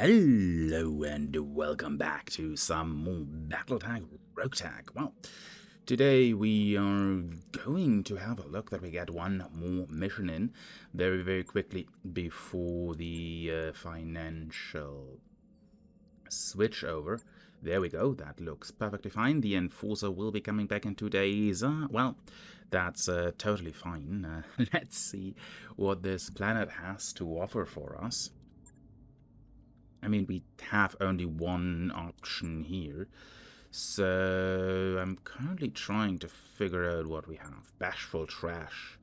Hello and welcome back to some more Battletech RogueTech. Well, today we are going to have a look that we get one more mission in very quickly before the financial switch over. There we go, that looks perfectly fine. The Enforcer will be coming back in 2 days. Well, that's totally fine. Let's see what this planet has to offer for us. I mean, we have only one option here. So I'm currently trying to figure out what we have. Bashful Trash.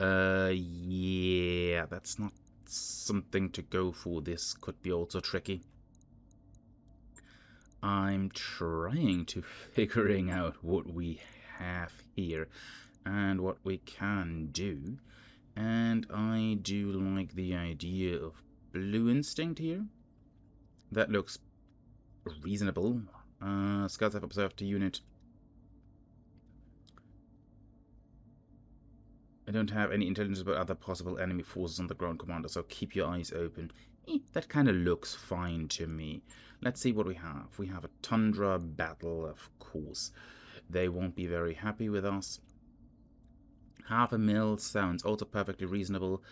Yeah, that's not something to go for. This could be also tricky. I'm trying to figuring out what we have here and what we can do. And I do like the idea of Blue Instinct here. That looks reasonable. Scouts have observed the unit. I don't have any intelligence about other possible enemy forces on the ground, Commander, so keep your eyes open. That kind of looks fine to me. Let's see what we have. We have a Tundra battle, of course. They won't be very happy with us. Half a mil sounds also perfectly reasonable.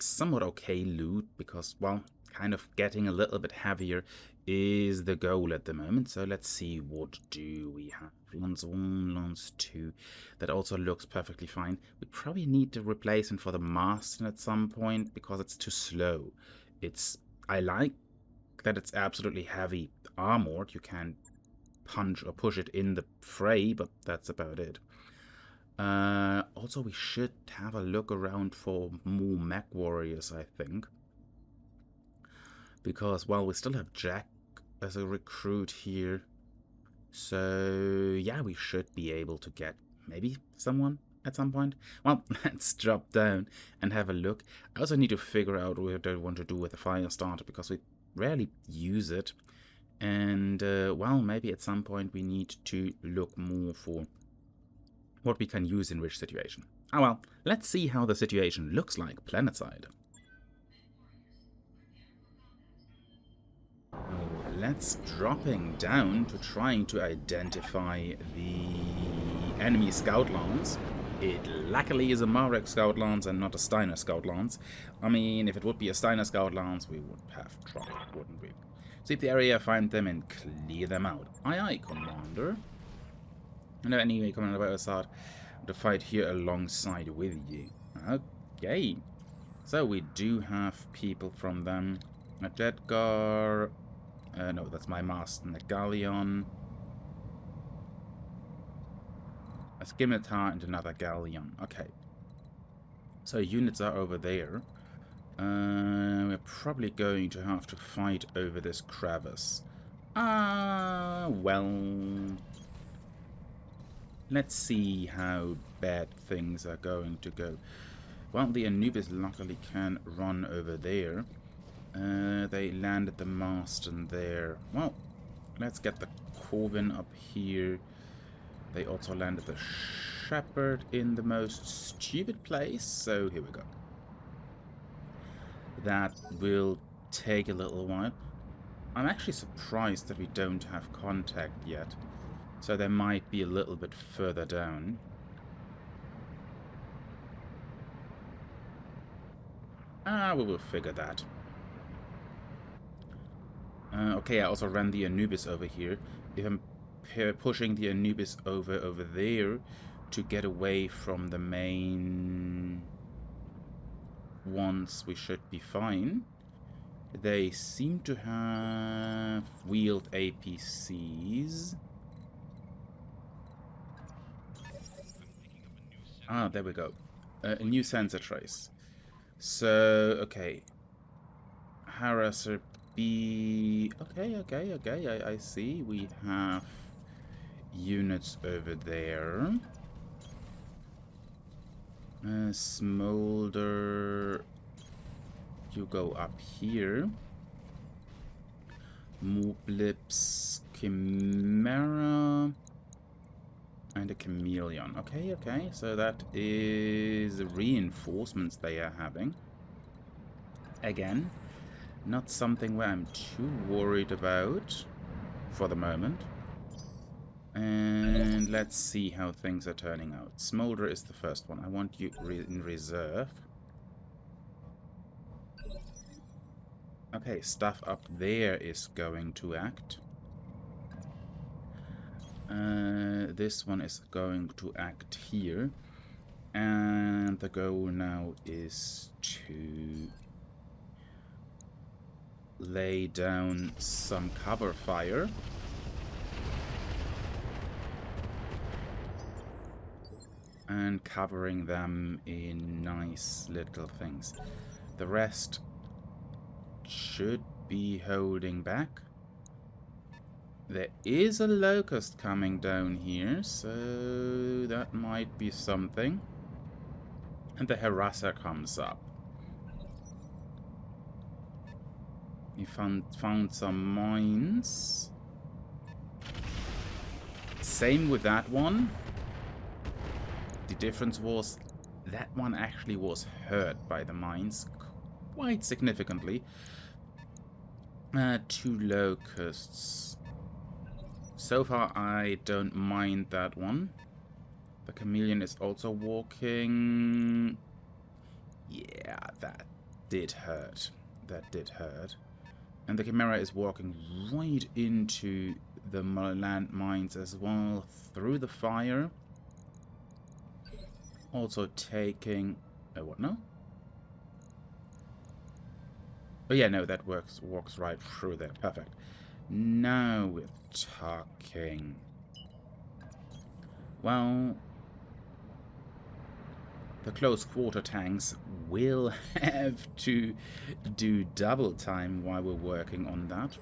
Somewhat okay loot, because, well, kind of getting a little bit heavier is the goal at the moment. So let's see, what do we have? Lance 1, Lance 2. That also looks perfectly fine. We probably need to replace him for the Master at some point because it's too slow. I like that it's absolutely heavy armored. You can punch or push it in the fray, but that's about it. Also, we should have a look around for more mech warriors, I think. Because, well, we still have Jack as a recruit here. So, yeah, we should be able to get maybe someone at some point. Well, let's drop down and have a look. I also need to figure out what I want to do with the fire starter, because we rarely use it. And, well, maybe at some point we need to look more for what we can use in which situation. Ah, well, let's see how the situation looks like planetside. Let's dropping down to trying to identify the enemy scout lance. It luckily is a Mariks scout lance and not a Steiner scout lance. I mean, if it would be a Steiner scout lance, we would have trouble, wouldn't we? Sweep the area, find them, and clear them out. Aye, aye, Commander. No, anyway, Commander, by our side to fight here alongside with you. Okay. So we do have people from them. A Jedgar. No, that's my master. A Galleon. A Scimitar and another Galleon. Okay. So units are over there. We're probably going to have to fight over this crevice. Well, let's see how bad things are going to go. Well, the Anubis luckily can run over there. They landed the Marston there. Well, let's get the Corvin up here. They also landed the Shepherd in the most stupid place, so here we go. That will take a little while. I'm actually surprised that we don't have contact yet, so they might be a little bit further down. We will figure that. Okay, I also ran the Anubis over here. If I'm pushing the Anubis over there to get away from the main ones, we should be fine. They seem to have wheeled APCs. Ah, there we go. A new sensor trace. So, okay. Harasser B. Okay, I see. We have units over there. Smolder. You go up here. More blips. Chimera. And a chameleon. Okay. So that is reinforcements they are having. Again. Not something where I'm too worried about for the moment. And let's see how things are turning out. Smolder is the first one. I want you in reserve. Okay, stuff up there is going to act. This one is going to act here. And the goal now is to lay down some cover fire. And covering them in nice little things. The rest should be holding back. There is a locust coming down here, so that might be something. And the harasser comes up. We found some mines. Same with that one. The difference was that one actually was hurt by the mines quite significantly. 2 locusts. So far I don't mind that one. The chameleon is also walking. Yeah, that did hurt. That did hurt. And the chimera is walking right into the land mines as well, through the fire. Also taking... Oh, what now? Oh yeah, no, that walks right through there. Perfect. Now we're talking. Well, the close quarter tanks will have to do double time while we're working on that.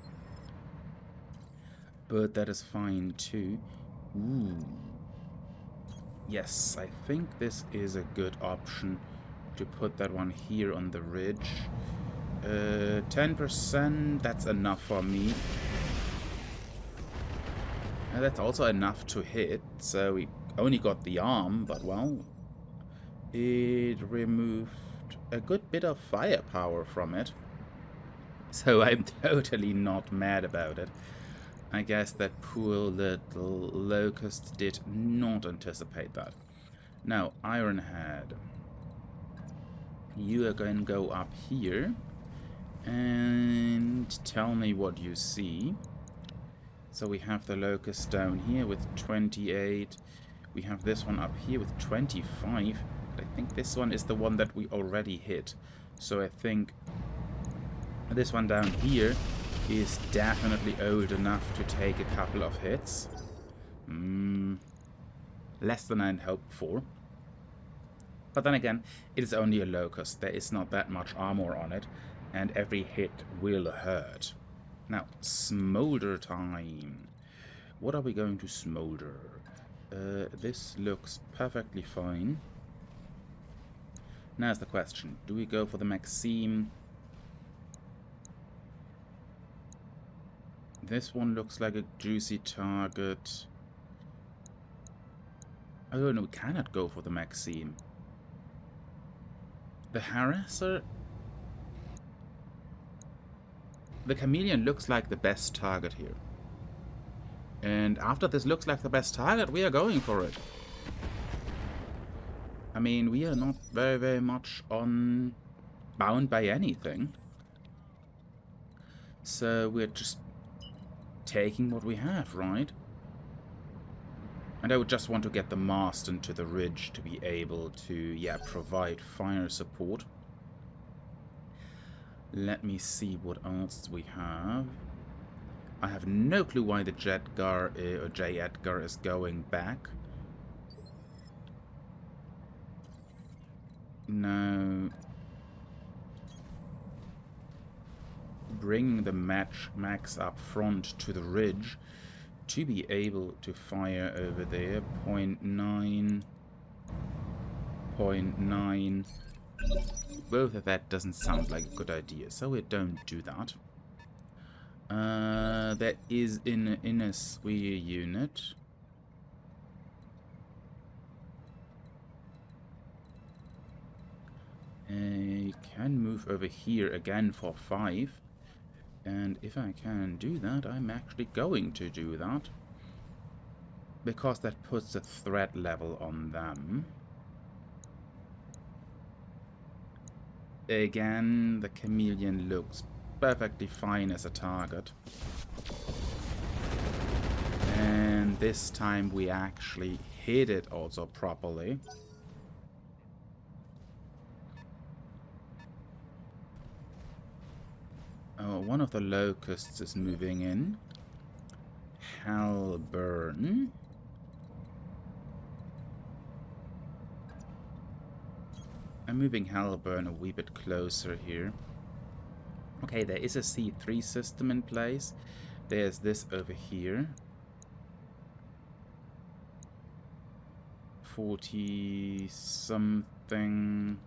But that is fine too. Ooh. Yes, I think this is a good option to put that one here on the ridge. 10%, that's enough for me. And that's also enough to hit, so we only got the arm, but well, it removed a good bit of firepower from it. So I'm totally not mad about it. I guess that poor little locust did not anticipate that. Now, Ironhead. You are going to go up here and tell me what you see. So we have the locust down here with 28. We have this one up here with 25. I think this one is the one that we already hit. So I think this one down here is definitely old enough to take a couple of hits. Less than I'd hoped for. But then again, it is only a locust. There is not that much armor on it, and every hit will hurt. Now, smolder time. What are we going to smolder? This looks perfectly fine. Now's the question. Do we go for the Maxime? This one looks like a juicy target. Oh no, we cannot go for the Maxime. The harasser... The chameleon looks like the best target here. And after this looks like the best target, we are going for it. I mean, we are not very much bound by anything. So we're just taking what we have, right? And I would just want to get the mast into the ridge to be able to, yeah, provide fire support. Let me see what else we have. I have no clue why the Jedgar or J. Edgar is going back. No. Bringing the Max up front to the ridge to be able to fire over there. 0.9. 0.9. Both of that doesn't sound like a good idea, so we don't do that. There is in a sphere unit. I can move over here again for 5. And if I can do that, I'm actually going to do that. Because that puts a threat level on them. Again, the chameleon looks perfectly fine as a target. And this time we actually hit it also properly. One of the locusts is moving in. Hellburn. I'm moving Hellburn a wee bit closer here. Okay, there is a C3 system in place. There's this over here. 40 something.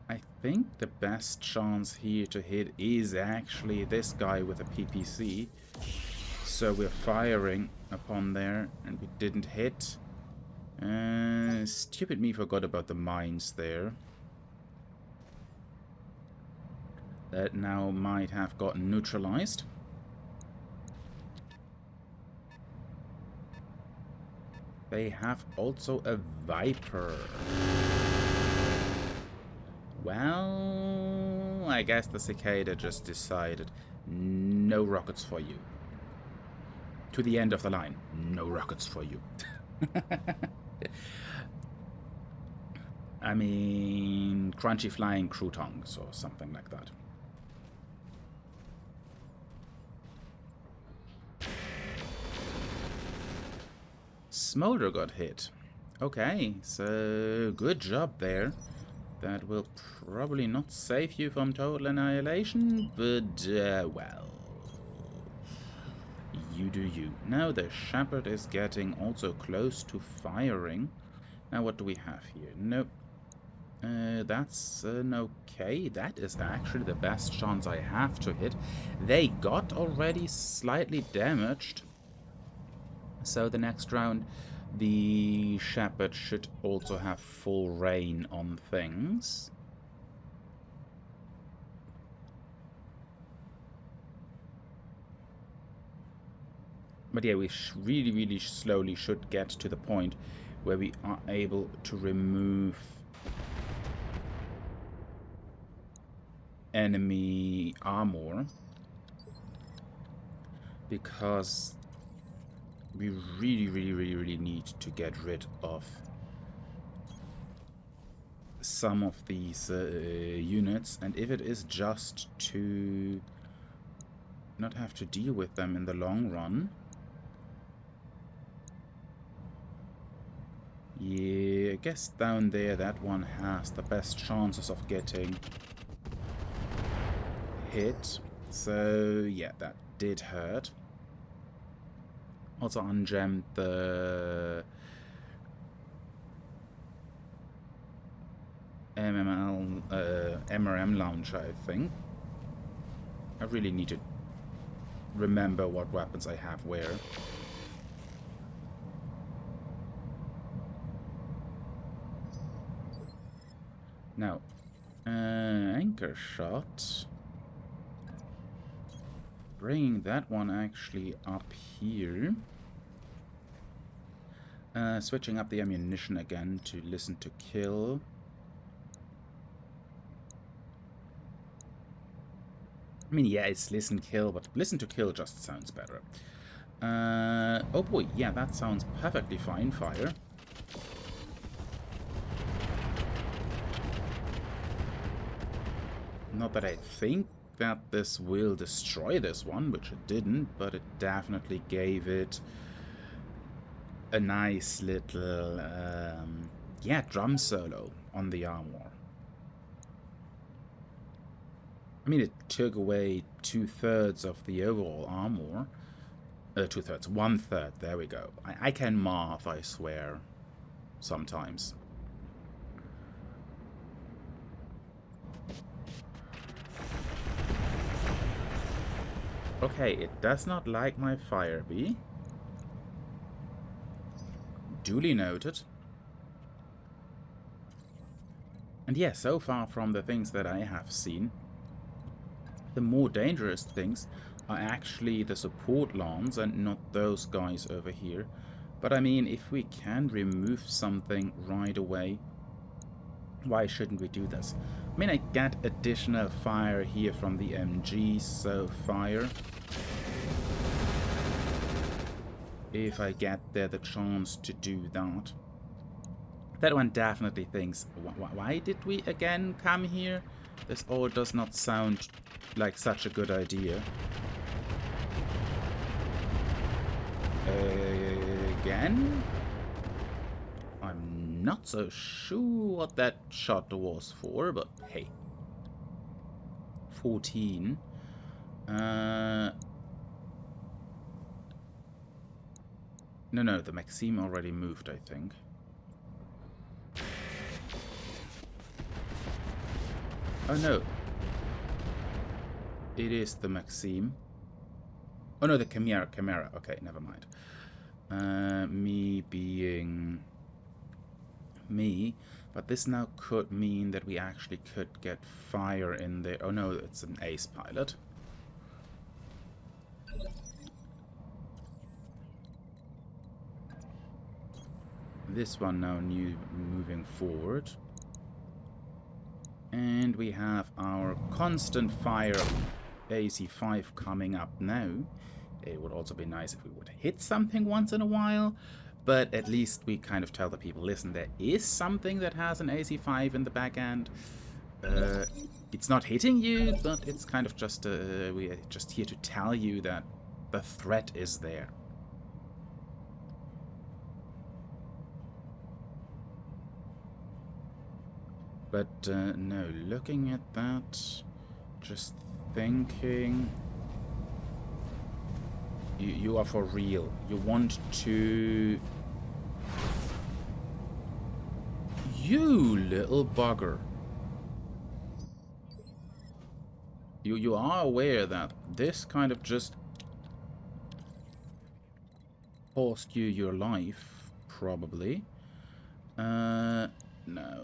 I think the best chance here to hit is actually this guy with a PPC. So we're firing upon there and we didn't hit. Stupid me forgot about the mines there. That now might have gotten neutralized. They have also a Viper. Well, I guess the cicada just decided no rockets for you. To the end of the line, no rockets for you. I mean, crunchy flying croutons or something like that. Smolder got hit. Okay, so good job there. That will probably not save you from total annihilation, but, well, you do you. Now the shepherd is getting also close to firing. Now what do we have here? Nope. That's okay. That is actually the best chance I have to hit. They got already slightly damaged. So the next round, the shepherd should also have full reign on things. But yeah, we really slowly should get to the point where we are able to remove enemy armor. Because we really need to get rid of some of these units, and if it is just to not have to deal with them in the long run, yeah, I guess down there that one has the best chances of getting hit. So yeah, that did hurt. Also ungemmed the MRM launcher, I think. I really need to remember what weapons I have where. Now, anchor shot. Bringing that one actually up here. Switching up the ammunition again to listen to kill. I mean, yeah, it's listen kill, but listen to kill just sounds better. Oh boy, yeah, that sounds perfectly fine, fire. Not that I think that this will destroy this one, which it didn't, but it definitely gave it a nice little, yeah, drum solo on the armor. I mean, it took away 2/3 of the overall armor. 2/3, 1/3, there we go. I can morph, I swear, sometimes. Okay, it does not like my fire bee. Duly noted. And yeah, so far from the things that I have seen, The more dangerous things are actually the support lawns and not those guys over here. But I mean, if we can remove something right away, why shouldn't we do this? I mean, I get additional fire here from the MG, so fire. If I get there the chance to do that. That one definitely thinks, why did we again come here? This all does not sound like such a good idea. Again? I'm not so sure what that shot was for, but hey. 14. No, the Maxime already moved, I think. Oh no. It is the Maxime. Oh no, the Chimera. Okay, never mind. Me being me. But this now could mean that we actually could get fire in there. Oh no, it's an ace pilot. This one now moving forward. And we have our constant fire AC5 coming up now. It would also be nice if we would hit something once in a while. But at least we kind of tell the people, listen, there is something that has an AC5 in the back end. It's not hitting you, but it's kind of just, we're just here to tell you that the threat is there. But no, looking at that, just thinking, you are for real. You want to... You little bugger. You are aware that this kind of just cost you your life, probably. No,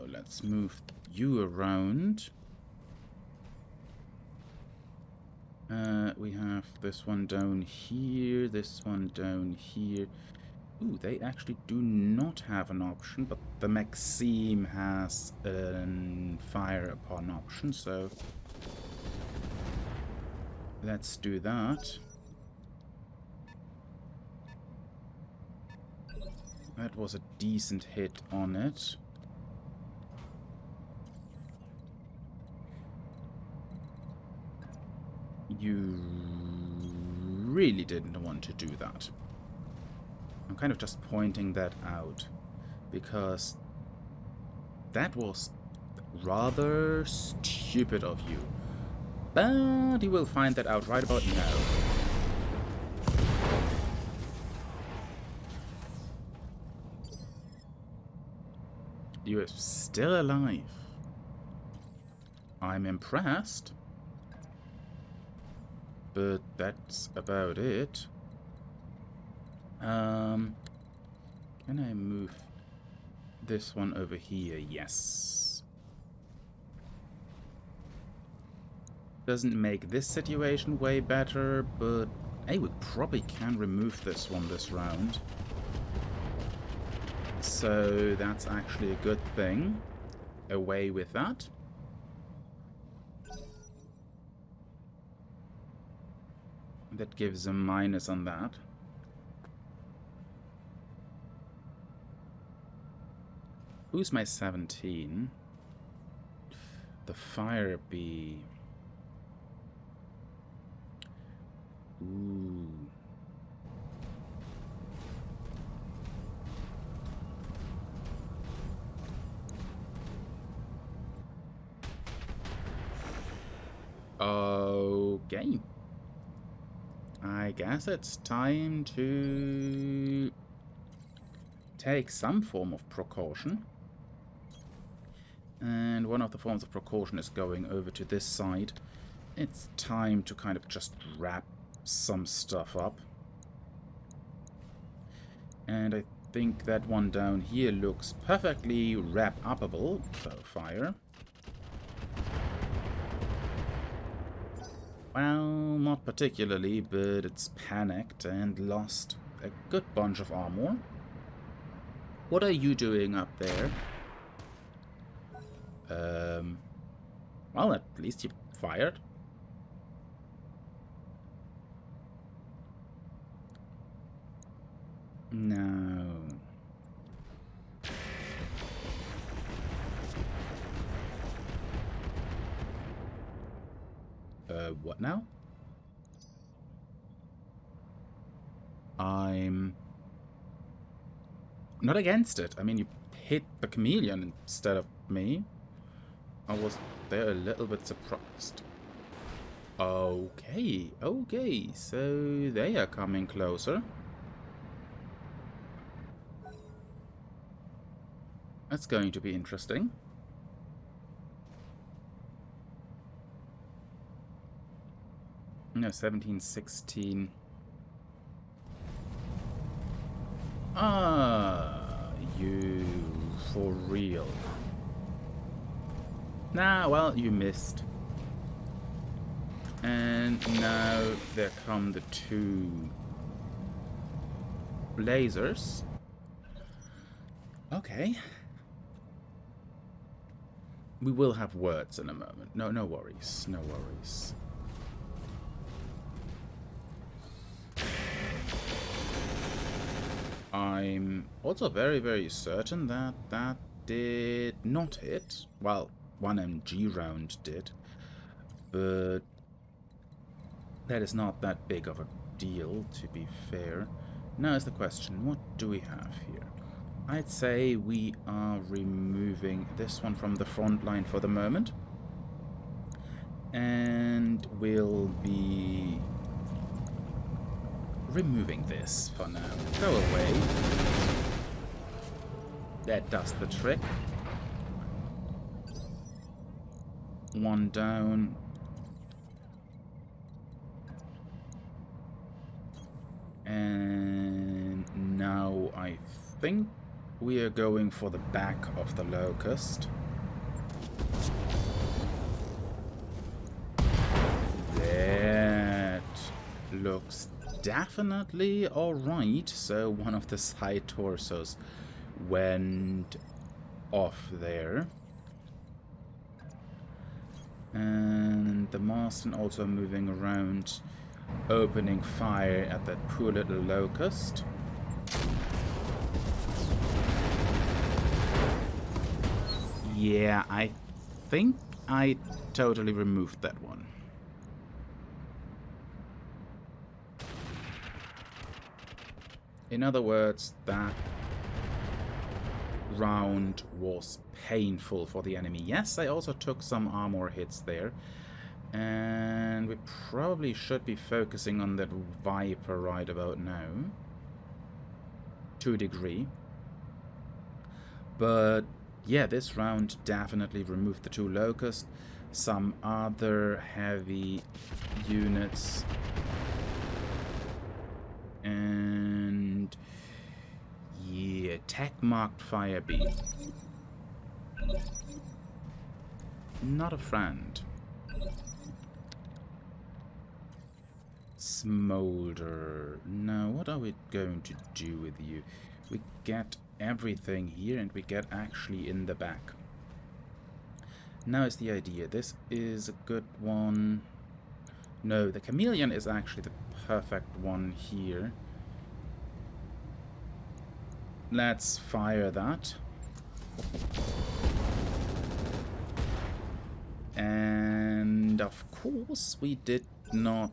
let's move you around. We have this one down here, this one down here. Ooh, they actually do not have an option, but the Maxime has a fire upon option, so let's do that. That was a decent hit on it. You really didn't want to do that. I'm kind of just pointing that out because that was rather stupid of you. But you will find that out right about now. You are still alive. I'm impressed. But that's about it. Can I move this one over here? Yes. Doesn't make this situation way better, but hey, we probably can remove this one this round. So that's actually a good thing. Away with that. That gives a minus on that. Who's my 17? The fire bee. Ooh. Okay. I guess it's time to take some form of precaution. And one of the forms of precaution is going over to this side. It's time to kind of just wrap some stuff up. And I think that one down here looks perfectly wrap-upable. So, fire. Well, not particularly, but it's panicked and lost a good bunch of armor. What are you doing up there? Well, at least you fired. No. What now? I'm not against it. I mean, you hit the chameleon instead of me. I was there a little bit surprised. Okay, okay, so they are coming closer. That's going to be interesting. No, 17, 16. Ah, you for real. Nah, well, you missed. And now there come the two lasers. Okay. We will have words in a moment. No worries, no worries. I'm also very, very certain that that did not hit. Well, 1 MG round did. But that is not that big of a deal, to be fair. Now is the question, what do we have here? I'd say we are removing this one from the front line for the moment. And we'll be removing this for now. Go away. That does the trick. One down. And now I think we are going for the back of the locust. That looks definitely alright. So one of the side torsos went off there. And the Marston also moving around, opening fire at that poor little locust. Yeah, I think I totally removed that one. In other words, that round was painful for the enemy. Yes, I also took some armor hits there. And we probably should be focusing on that Viper right about now. To a degree. But yeah, this round definitely removed the two locusts. Some other heavy units. And yeah, tech marked fire beam. Not a friend. Smolder. Now, what are we going to do with you? We get everything here and we get actually in the back. Now is the idea. This is a good one. No, the chameleon is actually the perfect one here. Let's fire that. And of course we did not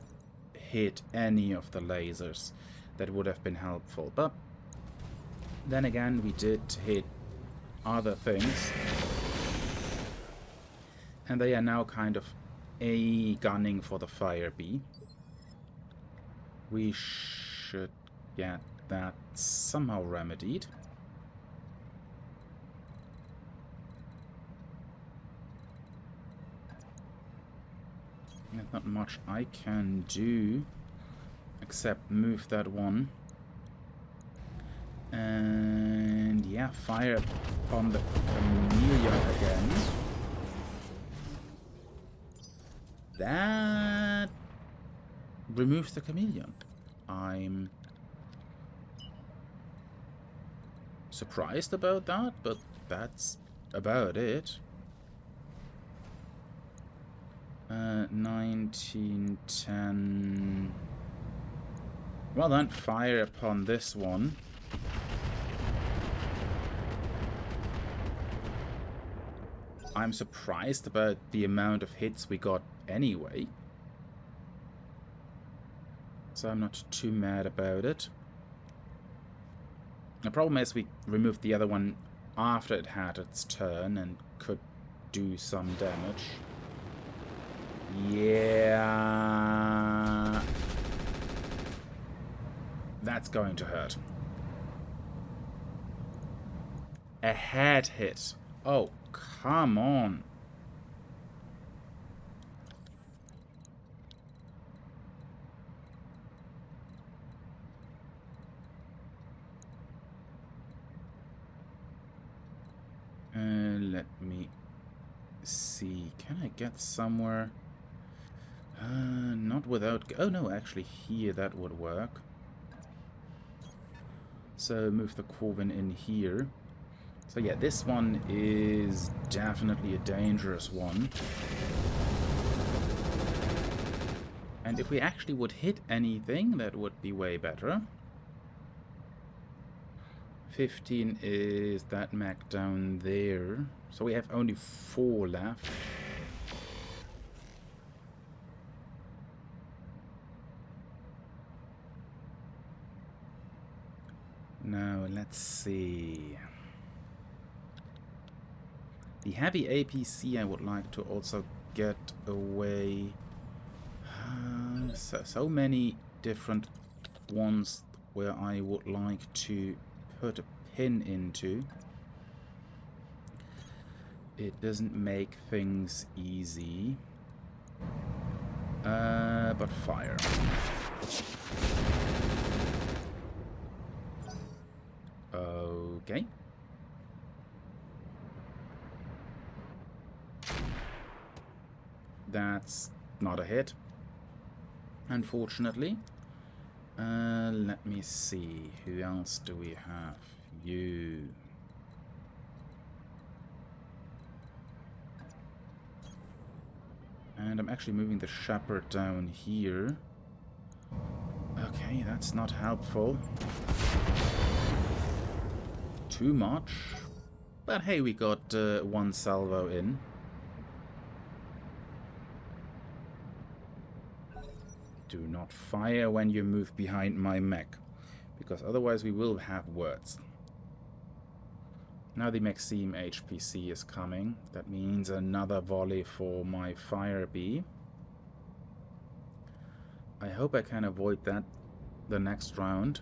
hit any of the lasers. That would have been helpful, but then again we did hit other things, and they are now kind of gunning for the fire bee. We should get that somehow remedied. There's not much I can do except move that one. And yeah, fire on the chameleon again. That removes the chameleon. I'm surprised about that, but that's about it. 1910. Well then, fire upon this one. I'm surprised about the amount of hits we got anyway. So I'm not too mad about it. The problem is we removed the other one after it had its turn and could do some damage. Yeah. That's going to hurt. A head hit. Oh, come on. Let me see. Can I get somewhere? Not without... Oh no, actually here that would work. So move the Corvin in here. So yeah, this one is definitely a dangerous one. And if we actually would hit anything, that would be way better. 15 is that mech down there. So we have only 4 left. Now, let's see. The heavy APC I would like to also get away. So many different ones where I would like to put a pin into. It doesn't make things easy. But fire. Okay. That's not a hit, unfortunately. Let me see. Who else do we have? You. And I'm actually moving the shepherd down here. Okay, that's not helpful. Too much. But hey, we got 1 salvo in. Do not fire when you move behind my mech, because otherwise we will have words. Now the Maxime HPC is coming. That means another volley for my fire bee. I hope I can avoid that the next round.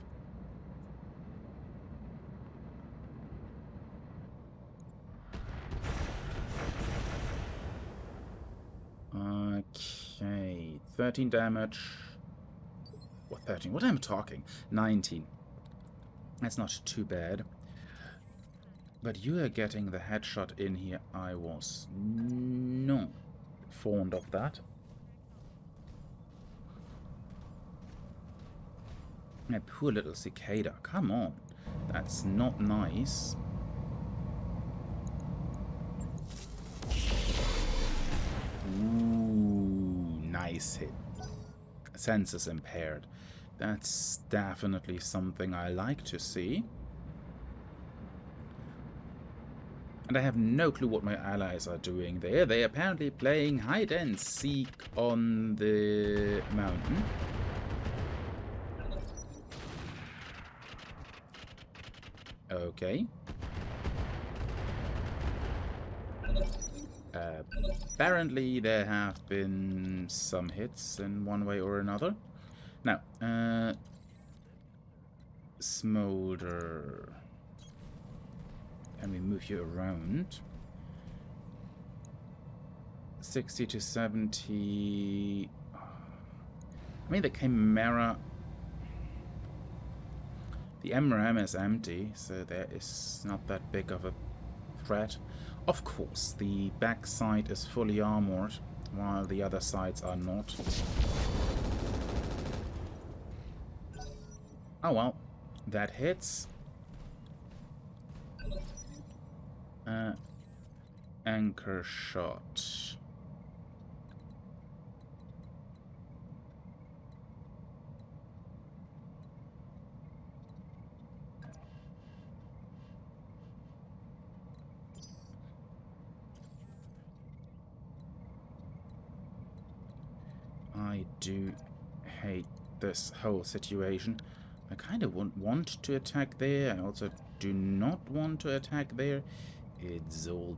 Okay, 13 damage. What, 13? What am I talking? 19. That's not too bad. But you are getting the headshot in here. I was not fond of that. My poor little cicada. Come on. That's not nice. Ooh, nice hit. Senses impaired. That's definitely something I like to see. And I have no clue what my allies are doing there. They're apparently playing hide and seek on the mountain. Okay. Apparently there have been some hits in one way or another. Now, Smolder. Can we move you around? 60 to 70. I mean, the Chimera. The MRM is empty, so there is not that big of a threat. Of course, the back side is fully armored, while the other sides are not. Oh well, that hits. Anchor shot. I do hate this whole situation. I kind of want to attack there. I also do not want to attack there. It's all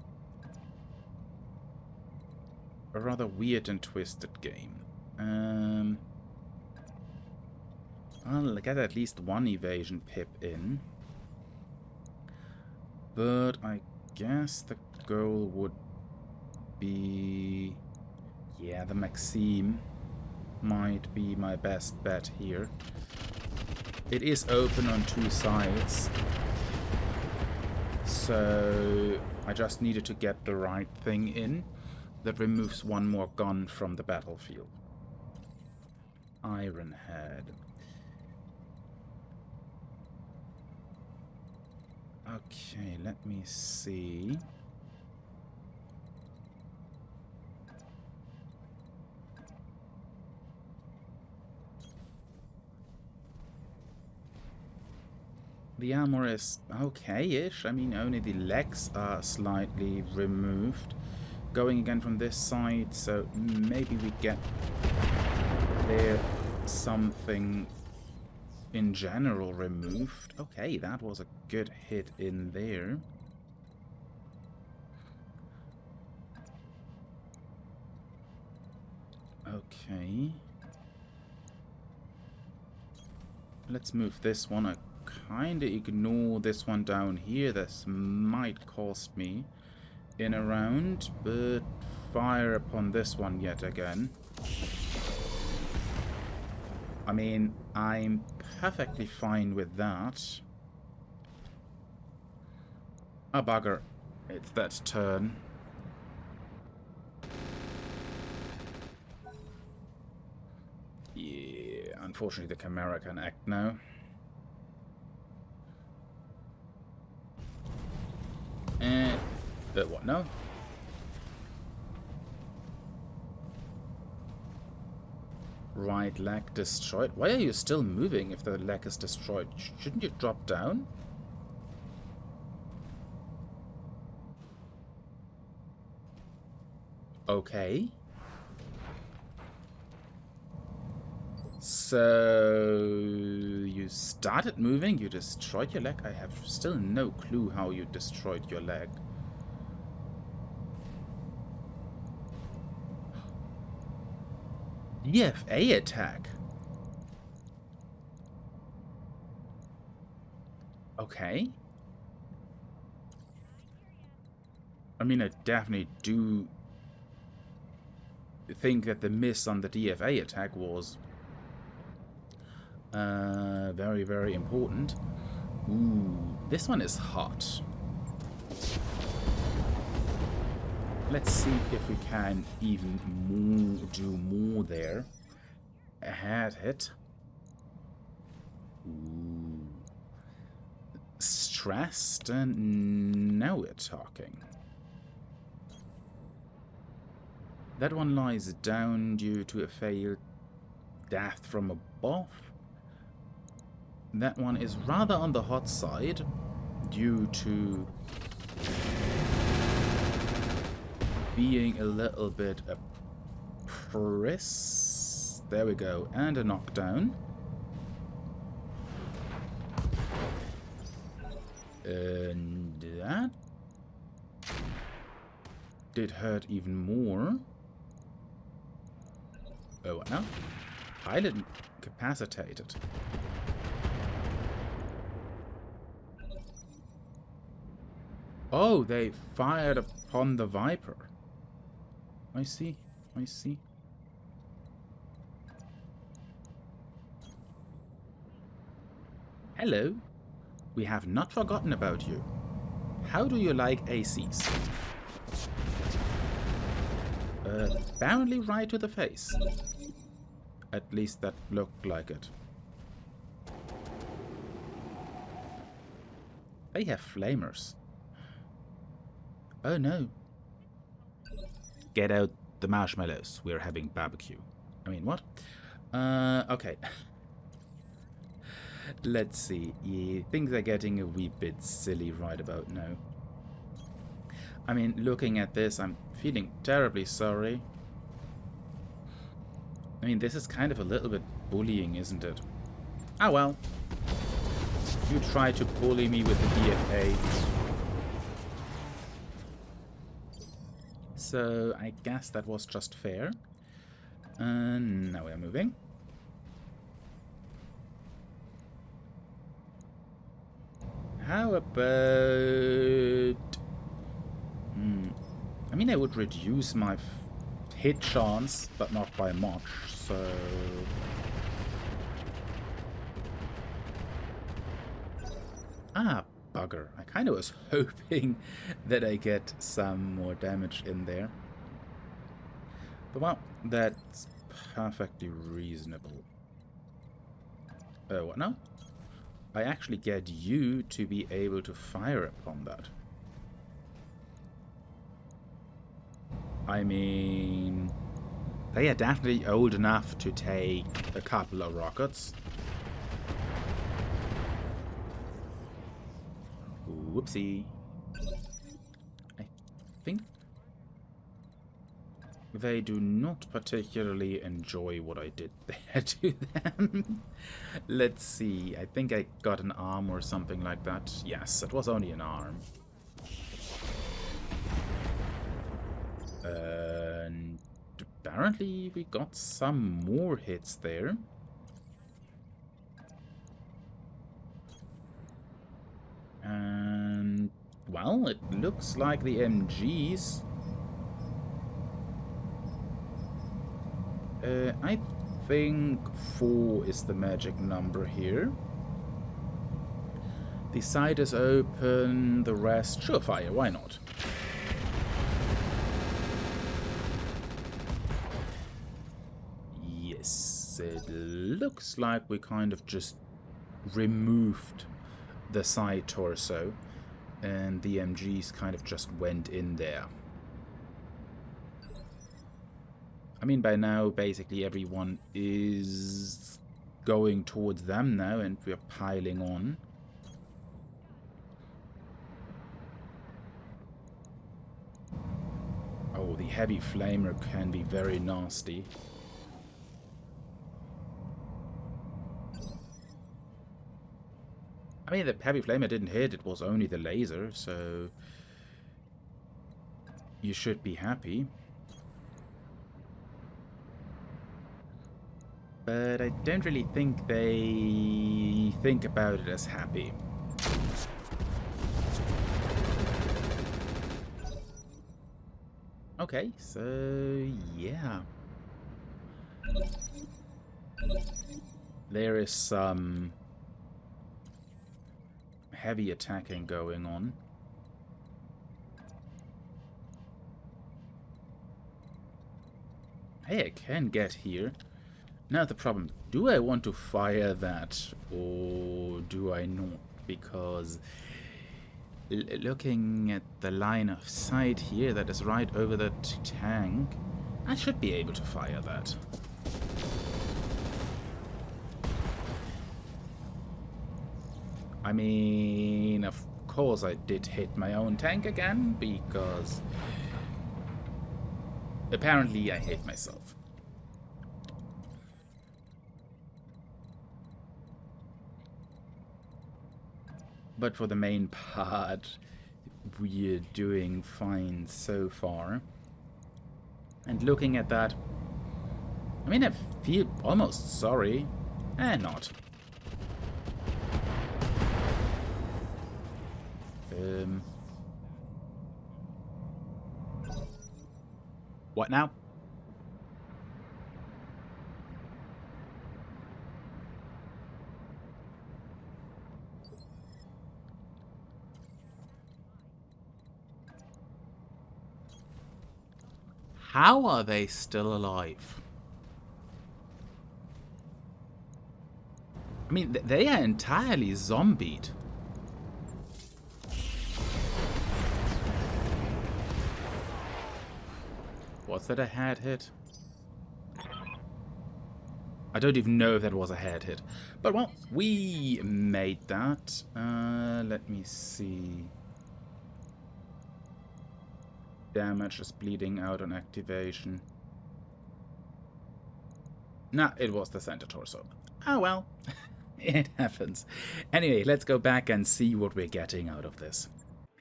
a rather weird and twisted game. I'll get at least one evasion pip in. But I guess the goal would be... yeah, the Maxime might be my best bet here. It is open on two sides, so I just needed to get the right thing in that removes one more gun from the battlefield. Iron Head. Okay, let me see. The armor is okay-ish. I mean, only the legs are slightly removed. Going again from this side, so maybe we get there something in general removed. Okay, that was a good hit in there. Okay. Let's move this one. I kind of ignore this one down here. This might cost me in a round, but fire upon this one yet again. I mean, I'm perfectly fine with that. Ah, bugger. It's that turn. Yeah, unfortunately the Chimera can act now. And... what, no? Right leg destroyed. Why are you still moving if the leg is destroyed? Shouldn't you drop down? Okay. So you started moving, you destroyed your leg. I have still no clue how you destroyed your leg. DFA attack. Okay. I mean, I definitely do think that the miss on the DFA attack was very, very important. Ooh, this one is hot. Let's see if we can even do more there. A head hit. Ooh. Stressed, and now we're talking. That one lies down due to a failed death from above. That one is rather on the hot side due to being a little bit a press. There we go. And a knockdown. And that did hurt even more. Oh, what now? Pilot incapacitated. Oh, they fired upon the Viper. I see. I see. Hello. We have not forgotten about you. How do you like ACs? Apparently right to the face. At least that looked like it. They have flamers. Oh no. Get out the marshmallows. We're having barbecue. I mean, what? Okay. Let's see. Yeah, things are getting a wee bit silly right about now. I mean, looking at this, I'm feeling terribly sorry. I mean, this is kind of a little bit bullying, isn't it? Ah, well. You try to bully me with the DFA. So, I guess that was just fair. And now we're moving. How about... I mean, I would reduce my hit chance, but not by much, so... Ah, bugger. I kind of was hoping that I get some more damage in there. But well, that's perfectly reasonable. What now? I actually get you to be able to fire upon that. I mean, they are definitely old enough to take a couple of rockets. Whoopsie. I think they do not particularly enjoy what I did there to them. Let's see. I think I got an arm or something like that. Yes, it was only an arm. And apparently we got some more hits there. And, well, it looks like the MGs... I think 4 is the magic number here. The side is open, the rest... Sure, fire, why not? Yes, it looks like we kind of just removed the side torso, and the MGs kind of just went in there. I mean, by now, basically everyone is going towards them now, and we're piling on. Oh, the heavy flamer can be very nasty. I mean, the heavy flamer didn't hit, it was only the laser, so you should be happy. But I don't really think they think about it as happy. Okay, so yeah. There is some heavy attacking going on. Hey, I can get here. Now the problem, do I want to fire that or do I not? Because looking at the line of sight here that is right over that tank, I should be able to fire that. I mean, of course I did hit my own tank again, because apparently I hit myself. But for the main part, we're doing fine so far. And looking at that, I mean, I feel almost sorry. Not. What now? How are they still alive? I mean, they are entirely zombied. Was that a head hit? I don't even know if that was a head hit. But, well, we made that. Let me see. Damage is bleeding out on activation. Nah, it was the center torso. Oh well, it happens. Anyway, let's go back and see what we're getting out of this.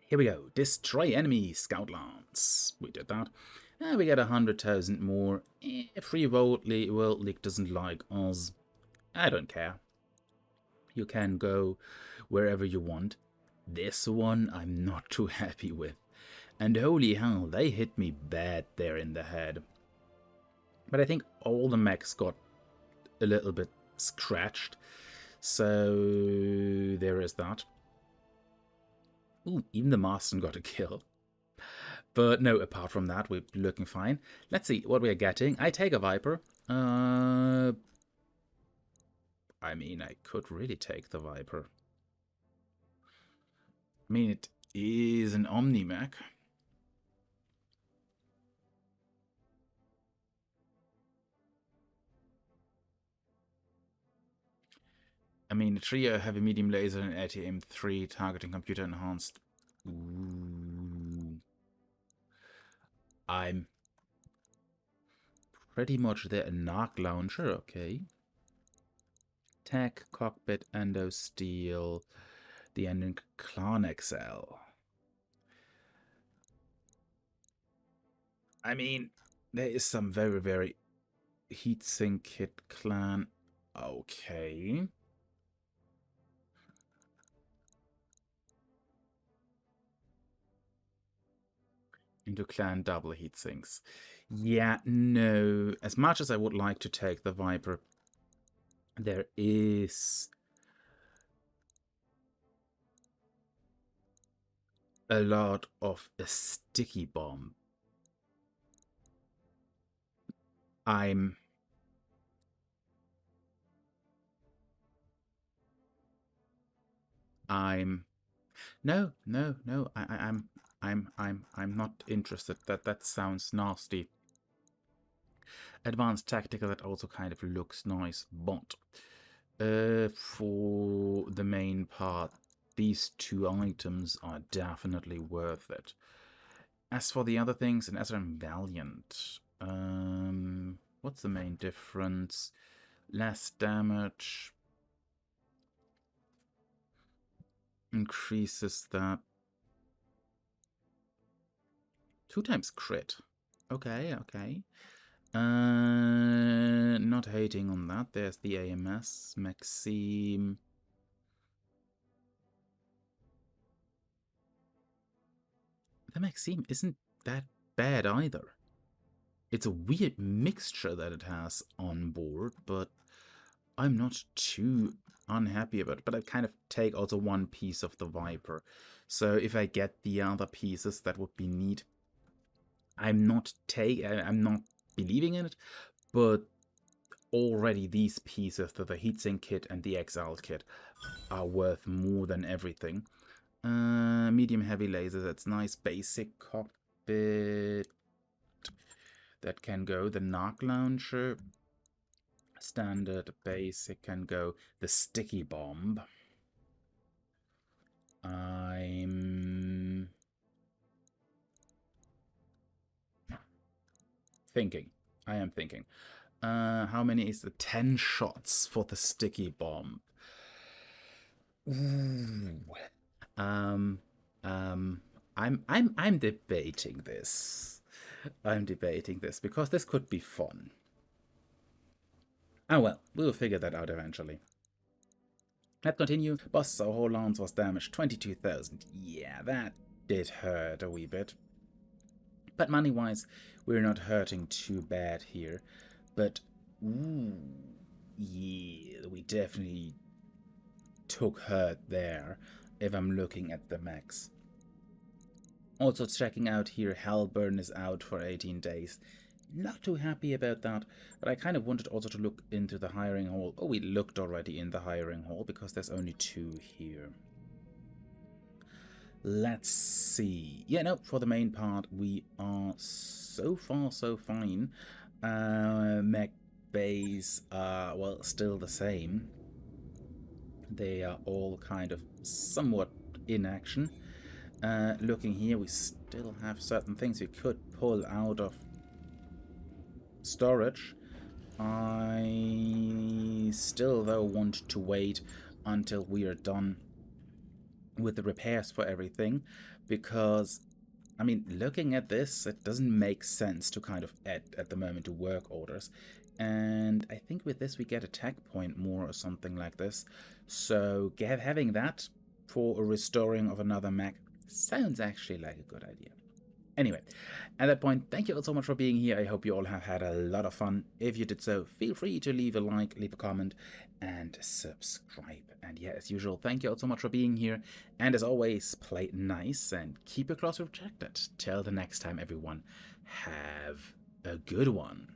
Here we go. Destroy enemy scout lance. We did that. And we get 100,000 more. Free World League doesn't like us. I don't care. You can go wherever you want. This one I'm not too happy with. And holy hell, they hit me bad there in the head. But I think all the mechs got a little bit scratched. So there is that. Ooh, even the Marston got a kill. But no, apart from that, we're looking fine. Let's see what we're getting. I take a Viper. I mean, I could really take the Viper. I mean, it is an Omni-Mech. I mean, a trio, heavy, medium laser, and ATM 3 targeting computer enhanced. Ooh. I'm pretty much there. A Narc launcher, okay. Tech, cockpit, endo steel, the ending Clan XL. I mean, there is some very, very heatsink kit clan. Okay. Into clan double heatsinks. Yeah, no. As much as I would like to take the Viper, there is a lot of a sticky bomb. I'm no. I'm not interested. That sounds nasty. Advanced tactical, that also kind of looks nice, but for the main part, these two items are definitely worth it. As for the other things, and as I'm Valiant, what's the main difference? Less damage. Increases that. 2 times crit. Okay. Not hating on that. There's the AMS, Maxime. The Maxime isn't that bad either. It's a weird mixture that it has on board, but I'm not too unhappy about it. But I kind of take also one piece of the Viper. So if I get the other pieces, that would be neat. I'm not believing in it, but already these pieces, the heatsink kit and the exiled kit, are worth more than everything. Medium heavy laser, that's nice. Basic cockpit, that can go. The Narc launcher, standard basic, can go. The sticky bomb. I'm thinking. I am thinking. How many is the 10 shots for the sticky bomb? Ooh. I'm debating this. I'm debating this because this could be fun. Oh well, we'll figure that out eventually. Let's continue. Boss, our whole lance was damaged. 22,000. Yeah, that did hurt a wee bit. But money-wise, we're not hurting too bad here. But, ooh, yeah, we definitely took hurt there, if I'm looking at the max. Also checking out here, Hellburn is out for 18 days. Not too happy about that, but I kind of wanted also to look into the hiring hall. Oh, we looked already in the hiring hall, because there's only 2 here. Let's see. Yeah, no, for the main part, we are so far so fine. Mech bays are, well, still the same. They are all kind of somewhat in action. Looking here, we still have certain things we could pull out of storage. I still, though, want to wait until we are done with the repairs for everything, because, I mean, looking at this, it doesn't make sense to kind of add at the moment to work orders. And I think with this we get a tech point more or something like this. So having that for a restoring of another mech sounds actually like a good idea. Anyway, at that point, thank you all so much for being here. I hope you all have had a lot of fun. If you did so, feel free to leave a like, leave a comment, and subscribe. And yeah, as usual, thank you all so much for being here. And as always, play nice and keep your claws protected. Till the next time, everyone, have a good one.